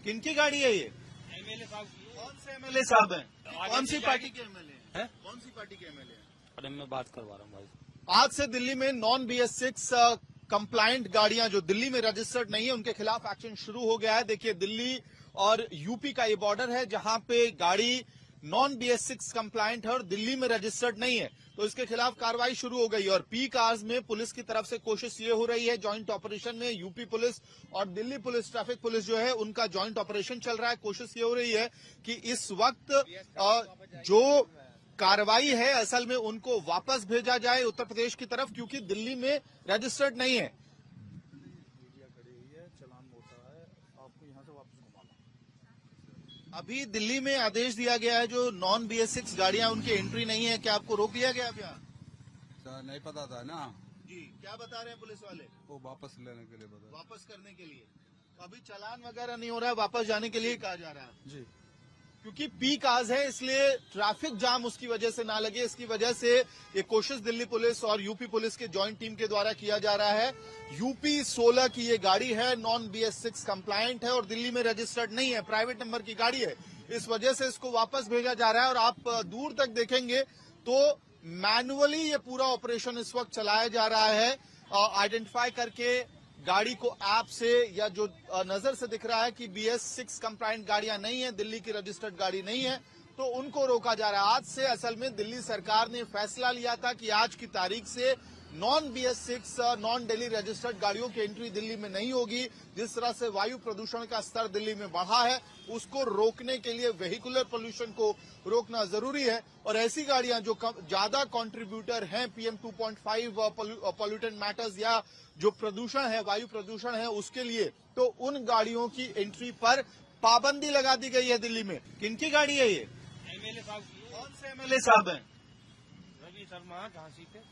किनकी गाड़ी है ये? एमएलए साहब कौन से एमएलए साहब हैं? कौन सी पार्टी के एमएलए हैं? कौन सी पार्टी के एमएलए हैं? अरे मैं बात करवा रहा हूँ भाई। आज से दिल्ली में नॉन BS6 कंप्लायंट गाड़ियां जो दिल्ली में रजिस्टर्ड नहीं है उनके खिलाफ एक्शन शुरू हो गया है। देखिए, दिल्ली और यूपी का ये बॉर्डर है जहां पे गाड़ी नॉन BS6 कंप्लायंट है और दिल्ली में रजिस्टर्ड नहीं है, तो इसके खिलाफ कार्रवाई शुरू हो गई। और पीक आवर्स में पुलिस की तरफ से कोशिश ये हो रही है, जॉइंट ऑपरेशन में यूपी पुलिस और दिल्ली पुलिस, ट्रैफिक पुलिस जो है उनका जॉइंट ऑपरेशन चल रहा है। कोशिश ये हो रही है कि इस वक्त जो कार्रवाई है असल में उनको वापस भेजा जाए उत्तर प्रदेश की तरफ, क्योंकि दिल्ली में रजिस्टर्ड नहीं है। अभी दिल्ली में आदेश दिया गया है जो नॉन BS6 गाड़ियां उनकी एंट्री नहीं है, क्या आपको रोक लिया गया? अभियान नहीं पता था ना जी, क्या बता रहे हैं पुलिस वाले? वो वापस लेने के लिए बता। वापस करने के लिए। तो अभी चालान वगैरह नहीं हो रहा है, वापस जाने के लिए कहा जा रहा है जी, क्योंकि पीक आवर्स है, इसलिए ट्रैफिक जाम उसकी वजह से ना लगे, इसकी वजह से ये कोशिश दिल्ली पुलिस और यूपी पुलिस के जॉइंट टीम के द्वारा किया जा रहा है। यूपी 16 की ये गाड़ी है, नॉन BS6 कंप्लायंट है और दिल्ली में रजिस्टर्ड नहीं है, प्राइवेट नंबर की गाड़ी है, इस वजह से इसको वापस भेजा जा रहा है। और आप दूर तक देखेंगे तो मैनुअली ये पूरा ऑपरेशन इस वक्त चलाया जा रहा है, आइडेंटिफाई करके गाड़ी को ऐप से, या जो नजर से दिख रहा है कि BS6 कंप्लायंट गाड़ियां नहीं है, दिल्ली की रजिस्टर्ड गाड़ी नहीं है, तो उनको रोका जा रहा है। आज से असल में दिल्ली सरकार ने फैसला लिया था कि आज की तारीख से non BS6 non Delhi registered गाड़ियों की एंट्री दिल्ली में नहीं होगी। जिस तरह से वायु प्रदूषण का स्तर दिल्ली में बढ़ा है, उसको रोकने के लिए वेहिकुलर पोल्यूशन को रोकना जरूरी है। और ऐसी गाड़ियां जो ज्यादा कंट्रीब्यूटर हैं PM 2.5 पॉल्यूटेंट मैटर्स या जो प्रदूषण है, वायु प्रदूषण है, उसके लिए तो उन गाड़ियों की एंट्री पर पाबंदी लगा दी गई है दिल्ली में। किनकी गाड़ी है ये? एमएलए साहब कौन से एमएलए साहब हैं? रवि शर्मा झांसी से।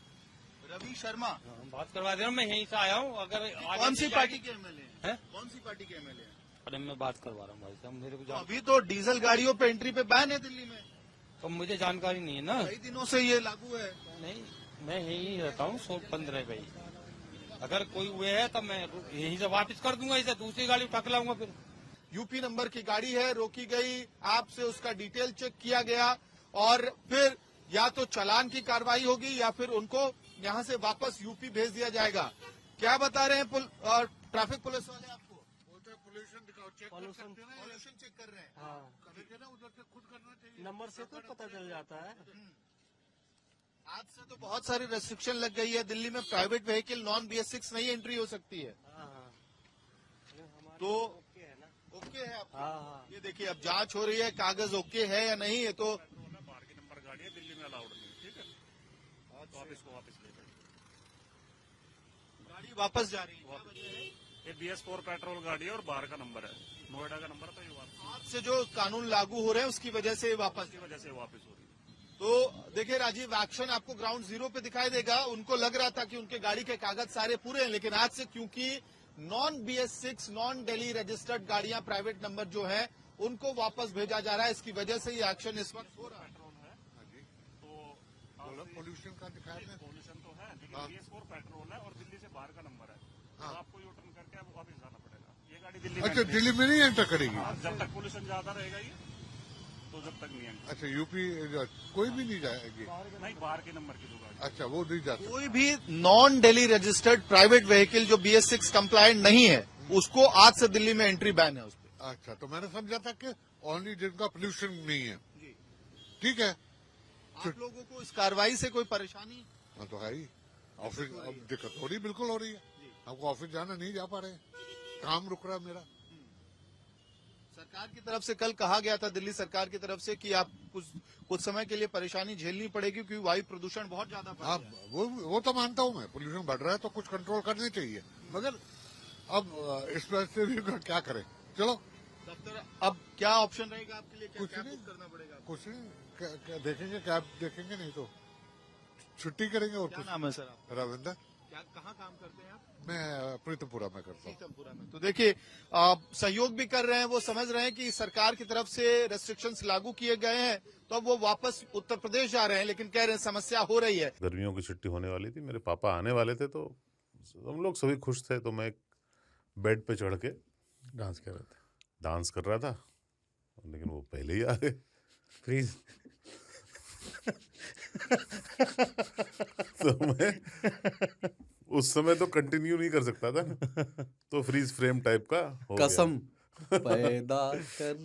रवि शर्मा। बात करवा दे रहा हूँ, मैं यहीं से आया हूँ। अगर कौन सी पार्टी के एमएलए हैं? कौन सी पार्टी के एमएलए हैं? अरे मैं बात करवा रहा हूँ भाई साहब, मेरे को तो अभी तो डीजल गाड़ियों पे एंट्री पे बैन है दिल्ली में, तो मुझे जानकारी नहीं है ना। कई दिनों से ये लागू है। नहीं, मैं यहीं रहता हूँ 115 भाई। अगर कोई हुए है तो मैं यहीं से वापस कर दूंगा, इसे दूसरी गाड़ी उठा के लाऊंगा। फिर यूपी नंबर की गाड़ी है, रोकी गई, ऐप से उसका डिटेल चेक किया गया और फिर या तो चालान की कार्रवाई होगी या फिर उनको यहां से वापस यूपी भेज दिया जाएगा। क्या बता रहे हैं ट्रैफिक पुलिस वाले आपको? बोलते हैं पोल्यूशन दिखाओ, चेक कर सकते हैं ना, पोल्यूशन चेक कर रहे हैं। हाँ, लेकिन ना उधर से खुद करना चाहिए, नंबर से तो पता चल जाता है। आज से तो बहुत सारी रेस्ट्रिक्शन लग गई है दिल्ली में, प्राइवेट व्हीकल नॉन BS6 नहीं एंट्री हो सकती है। हाँ, तो ओके है ना। ओके है आपको? हाँ, ये देखिए, अब जांच हो रही है, कागज ओके है या नहीं है। तो बाहर की नंबर गाड़ी है, दिल्ली में अलाउड नहीं, ठीक है, तो आप इसको वापस ले जाइए। गाड़ी वापस जा रही है, क्या वजह है? ये BS4 पेट्रोल गाड़ी है और बाहर का नंबर है, नोएडा का नंबर, तो ये वापस आज से जो कानून लागू हो रहे हैं उसकी वजह से वापस। की वजह से वापस हो रही है। तो देखिए राजीव, एक्शन आपको ग्राउंड जीरो पे दिखाई देगा। उनको लग रहा था कि उनके गाड़ी के कागज सारे पूरे हैं, लेकिन आज से क्योंकि non BS6 non Delhi registered गाड़ियां प्राइवेट नंबर जो है उनको वापस भेजा जा रहा है, इसकी वजह से ये एक्शन इस वक्त हो रहा है। तो पोल्यूशन का दिखाया, पोल्यूशन तो है, लेकिन BS4 पेट्रोल है और दिल्ली से बाहर का नंबर है, तो आपको यू टर्न करके अब वापस जाना पड़ेगा। ये गाड़ी दिल्ली में, अच्छा, दिल्ली में नहीं एंटर करेगी? जब तक पोल्यूशन ज्यादा रहेगा ये, तो जब तक नहीं एंटर। अच्छा, यूपी कोई भी नहीं जाएगी? नहीं, बाहर के नंबर की जो गाड़ी। अच्छा, वो नहीं जा सकती। कोई भी non Delhi registered private vehicle जो BS6 कंप्लायंट नहीं है उसको आज से दिल्ली में एंट्री बैन है उस पर। अच्छा, तो मैंने समझा था कि ओनली जिनका पोल्यूशन नहीं है। ठीक है, आप लोगों को इस कार्रवाई से कोई परेशानी? हाँ तो है ही, ऑफिस अब दिक्कत हो रही, बिल्कुल हो रही है। हमको ऑफिस जाना नहीं जा पा रहे, काम रुक रहा मेरा। सरकार की तरफ से कल कहा गया था, दिल्ली सरकार की तरफ से, कि आप कुछ समय के लिए परेशानी झेलनी पड़ेगी क्योंकि वायु प्रदूषण बहुत ज्यादा बढ़ हाँ, गया है। वो तो मानता हूँ मैं, पोल्यूशन बढ़ रहा है तो कुछ कंट्रोल करने चाहिए, मगर अब इस वजह से भी क्या करें। चलो, दफ्तर अब क्या ऑप्शन रहेगा आपके लिए? क्या कुछ कैब नहीं। बुक करना पड़ेगा आपको? कुछ नहीं, क्या देखेंगे, कैब देखेंगे, नहीं तो छुट्टी करेंगे। और क्या कुछ। नाम है सर आपका? रविंदर। क्या, कहाँ काम करते हैं आप? मैं प्रीतमपुरा में करता हूँ। सीतमपुरा में। तो देखिए, सहयोग भी कर रहे हैं, वो समझ रहे हैं कि सरकार की तरफ से रेस्ट्रिक्शंस लागू किए गए हैं, तो अब वो वापस उत्तर प्रदेश जा रहे हैं, लेकिन कह रहे हैं समस्या हो रही है। गर्मियों की छुट्टी होने वाली थी, मेरे पापा आने वाले थे, तो हम लोग सभी खुश थे, तो मैं एक बेड पे चढ़ के डांस कर रहे थे। डांस कर रहा था, लेकिन वो पहले ही आ गए। फ्रीज। तो मैं उस समय तो कंटिन्यू नहीं कर सकता था ना, तो फ्रीज फ्रेम टाइप का हो गया। कसम पैदा कर